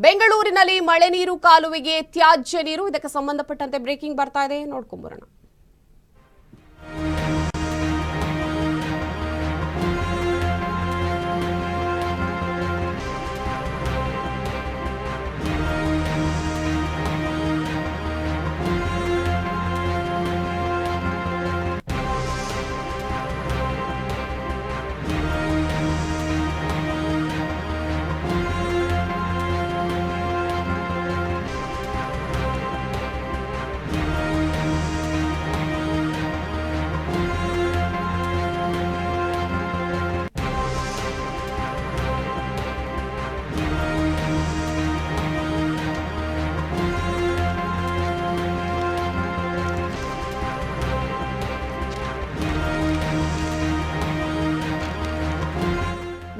ಬೆಂಗಳೂರಿನಲ್ಲಿ ಮಳೆ ನೀರು ಕಾಲುವೆಗೆ ತ್ಯಾಜ್ಯ ನೀರು ಇದಕ್ಕೆ ಸಂಬಂಧಪಟ್ಟಂತೆ ಬ್ರೇಕಿಂಗ್ ಬರ್ತಾ ಇದೆ ನೋಡ್ಕೊಂಡು ಬರೋಣ.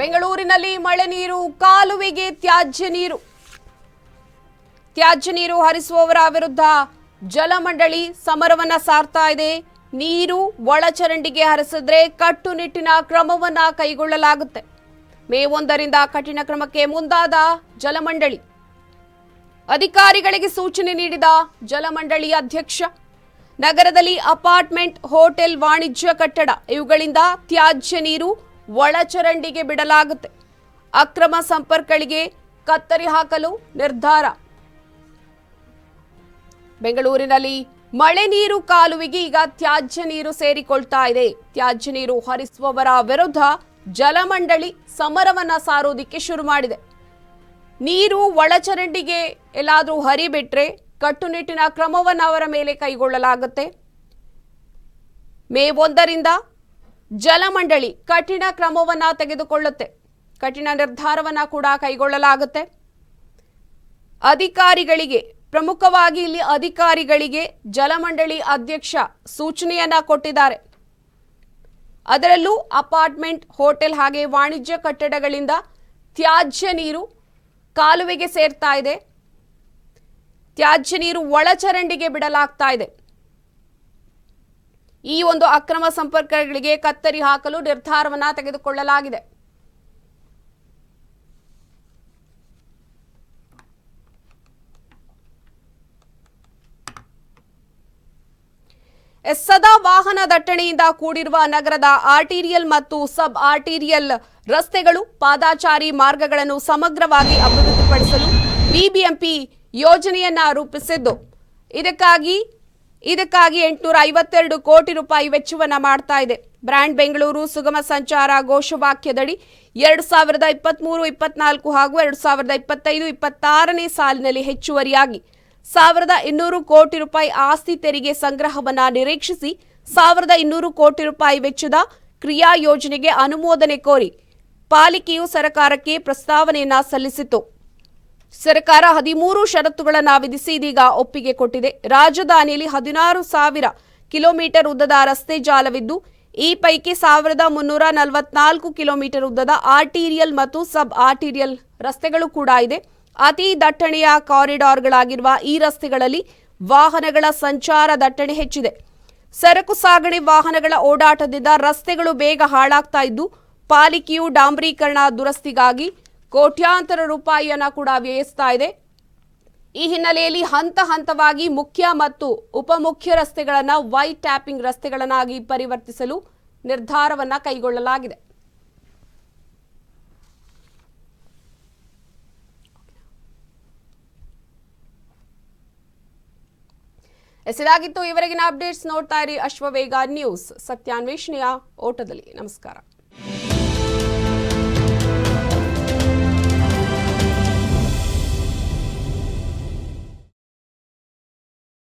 ಬೆಂಗಳೂರಿನಲ್ಲಿ ಮಳೆ ನೀರು ಕಾಲುವೆಗೆ ತ್ಯಾಜ್ಯ ನೀರು ಹರಿಸುವವರ ವಿರುದ್ಧ ಜಲಮಂಡಳಿ ಸಮರವನ್ನ ಸಾರ್ತಾ ಇದೆ. ನೀರು ಒಳಚರಂಡಿಗೆ ಹರಿಸಿದ್ರೆ ಕಟ್ಟುನಿಟ್ಟಿನ ಕ್ರಮವನ್ನ ಕೈಗೊಳ್ಳಲಾಗುತ್ತೆ. ಮೇ 1ರಿಂದ ಕಠಿಣ ಕ್ರಮಕ್ಕೆ ಮುಂದಾದ ಜಲಮಂಡಳಿ ಅಧಿಕಾರಿಗಳಿಗೆ ಸೂಚನೆ ನೀಡಿದ ಜಲಮಂಡಳಿ ಅಧ್ಯಕ್ಷ. ನಗರದಲ್ಲಿ ಅಪಾರ್ಟ್ಮೆಂಟ್, ಹೋಟೆಲ್, ವಾಣಿಜ್ಯ ಕಟ್ಟಡ ಇವುಗಳಿಂದ ತ್ಯಾಜ್ಯ ನೀರು ಒಳಚರಂಡಿಗೆ ಬಿಡಲಾಗುತ್ತೆ. ಅಕ್ರಮ ಸಂಪರ್ಕಗಳಿಗೆ ಕತ್ತರಿ ಹಾಕಲು ನಿರ್ಧಾರ. ಬೆಂಗಳೂರಿನಲ್ಲಿ ಮಳೆ ನೀರು ಕಾಲುವೆಗೆ ಈಗ ತ್ಯಾಜ್ಯ ನೀರು ಸೇರಿಕೊಳ್ತಾ ಇದೆ. ತ್ಯಾಜ್ಯ ನೀರು ಹರಿಸುವವರ ವಿರುದ್ಧ ಜಲಮಂಡಳಿ ಸಮರವನ್ನ ಸಾರೋದಿಕ್ಕೆ ಶುರು ಮಾಡಿದೆ. ನೀರು ಒಳಚರಂಡಿಗೆ ಎಲ್ಲಾದರೂ ಹರಿಬಿಟ್ರೆ ಕಟ್ಟುನಿಟ್ಟಿನ ಕ್ರಮವನ್ನು ಅವರ ಮೇಲೆ ಕೈಗೊಳ್ಳಲಾಗುತ್ತೆ. ಮೇ 1ರಿಂದ ಜಲಮಂಡಳಿ ಕಠಿಣ ಕ್ರಮವನ್ನ ತೆಗೆದುಕೊಳ್ಳುತ್ತೆ. ಕಠಿಣ ನಿರ್ಧಾರವನ್ನ ಕೂಡ ಕೈಗೊಳ್ಳಲಾಗುತ್ತೆ. ಅಧಿಕಾರಿಗಳಿಗೆ, ಪ್ರಮುಖವಾಗಿ ಇಲ್ಲಿ ಅಧಿಕಾರಿಗಳಿಗೆ ಜಲಮಂಡಳಿ ಅಧ್ಯಕ್ಷ ಸೂಚನೆಯನ್ನ ಕೊಟ್ಟಿದ್ದಾರೆ. ಅದರಲ್ಲೂ ಅಪಾರ್ಟ್ಮೆಂಟ್, ಹೋಟೆಲ್ ಹಾಗೆ ವಾಣಿಜ್ಯ ಕಟ್ಟಡಗಳಿಂದ ತ್ಯಾಜ್ಯ ನೀರು ಕಾಲುವೆಗೆ ಸೇರ್ತಾ ಇದೆ. ತ್ಯಾಜ್ಯ ನೀರು ಒಳಚರಂಡಿಗೆ ಬಿಡಲಾಗ್ತಾ ಇದೆ. ಈ ಒಂದು ಅಕ್ರಮ ಸಂಪರ್ಕಗಳಿಗೆ ಕತ್ತರಿ ಹಾಕಲು ನಿರ್ಧಾರವನ್ನ ತೆಗೆದುಕೊಳ್ಳಲಾಗಿದೆ. ಸದಾ ವಾಹನ ದಟ್ಟಣೆಯಿಂದ ಕೂಡಿರುವ ನಗರದ ಆರ್ಟೀರಿಯಲ್ ಮತ್ತು ಸಬ್ ಆರ್ಟೀರಿಯಲ್ ರಸ್ತೆಗಳು, ಪಾದಾಚಾರಿ ಮಾರ್ಗಗಳನ್ನು ಸಮಗ್ರವಾಗಿ ಅಭಿವೃದ್ಧಿಪಡಿಸಲು ಬಿಬಿಎಂಪಿ ಯೋಜನೆಯನ್ನ ರೂಪಿಸಿದ್ದು ಇದಕ್ಕಾಗಿ 852 ಕೋಟಿ ರೂಪಾಯಿ ವೆಚ್ಚವನ್ನ ಮಾಡ್ತಾ ಇದೆ. ಬ್ರ್ಯಾಂಡ್ ಬೆಂಗಳೂರು ಸುಗಮ ಸಂಚಾರ ಘೋಷವಾಕ್ಯದಡಿ 2023-24 ಹಾಗೂ 2025-26ನೇ ಸಾಲಿನಲ್ಲಿ ಹೆಚ್ಚುವರಿಯಾಗಿ 1200 ಕೋಟಿ ರೂಪಾಯಿ ಆಸ್ತಿ ತೆರಿಗೆ ಸಂಗ್ರಹವನ್ನ ನಿರೀಕ್ಷಿಸಿ 1200 ಕೋಟಿ ರೂಪಾಯಿ ವೆಚ್ಚದ ಕ್ರಿಯಾ ಯೋಜನೆಗೆ ಅನುಮೋದನೆ ಕೋರಿ ಪಾಲಿಕೆಯು ಸರ್ಕಾರಕ್ಕೆ ಪ್ರಸ್ತಾವನೆಯನ್ನ ಸಲ್ಲಿಸಿತು. ಸರ್ಕಾರ 13 ಷರತ್ತುಗಳನ್ನು ವಿಧಿಸಿ ಇದೀಗ ಒಪ್ಪಿಗೆ ಕೊಟ್ಟಿದೆ. ರಾಜಧಾನಿಯಲ್ಲಿ 16,000 ಕಿಲೋಮೀಟರ್ ಉದ್ದದ ರಸ್ತೆ ಜಾಲವಿದ್ದು ಈ ಪೈಕಿ 1344 ಕಿಲೋಮೀಟರ್ ಉದ್ದದ ಆರ್ಟೀರಿಯಲ್ ಮತ್ತು ಸಬ್ ಆರ್ಟೀರಿಯಲ್ ರಸ್ತೆಗಳು ಕೂಡ ಇದೆ. ಅತಿ ದಟ್ಟಣೆಯ ಕಾರಿಡಾರ್ಗಳಾಗಿರುವ ಈ ರಸ್ತೆಗಳಲ್ಲಿ ವಾಹನಗಳ ಸಂಚಾರ ದಟ್ಟಣೆ ಹೆಚ್ಚಿದೆ. ಸರಕು ಸಾಗಣೆ ವಾಹನಗಳ ಓಡಾಟದಿಂದ ರಸ್ತೆಗಳು ಬೇಗ ಹಾಳಾಗ್ತಾ ಇದ್ದು ಪಾಲಿಕೆಯು ಡಾಂಬರೀಕರಣ ದುರಸ್ತಿಗಾಗಿ ಕೋಟ್ಯಾಂತರ ರೂಪಾಯಿಯನ್ನ ಕೂಡ ವ್ಯಯಿಸ್ತಾ ಇದೆ. ಈ ಹಿನ್ನೆಲೆಯಲ್ಲಿ ಹಂತ ಹಂತವಾಗಿ ಮುಖ್ಯ ಮತ್ತು ಉಪಮುಖ್ಯ ರಸ್ತೆಗಳನ್ನು ವೈಟ್ ಟ್ಯಾಪಿಂಗ್ ರಸ್ತೆಗಳನ್ನಾಗಿ ಪರಿವರ್ತಿಸಲು ನಿರ್ಧಾರವನ್ನ ಕೈಗೊಳ್ಳಲಾಗಿದೆ. ಇದಾಗಿತ್ತು ಇವರೆಗಿನ ಅಪ್ಡೇಟ್ಸ್. ನೋಡ್ತಾ ಇರಿ ಅಶ್ವವೇಗ ನ್ಯೂಸ್, ಸತ್ಯಾನ್ವೇಷಣೆಯ ಓಟದಲ್ಲಿ. ನಮಸ್ಕಾರ.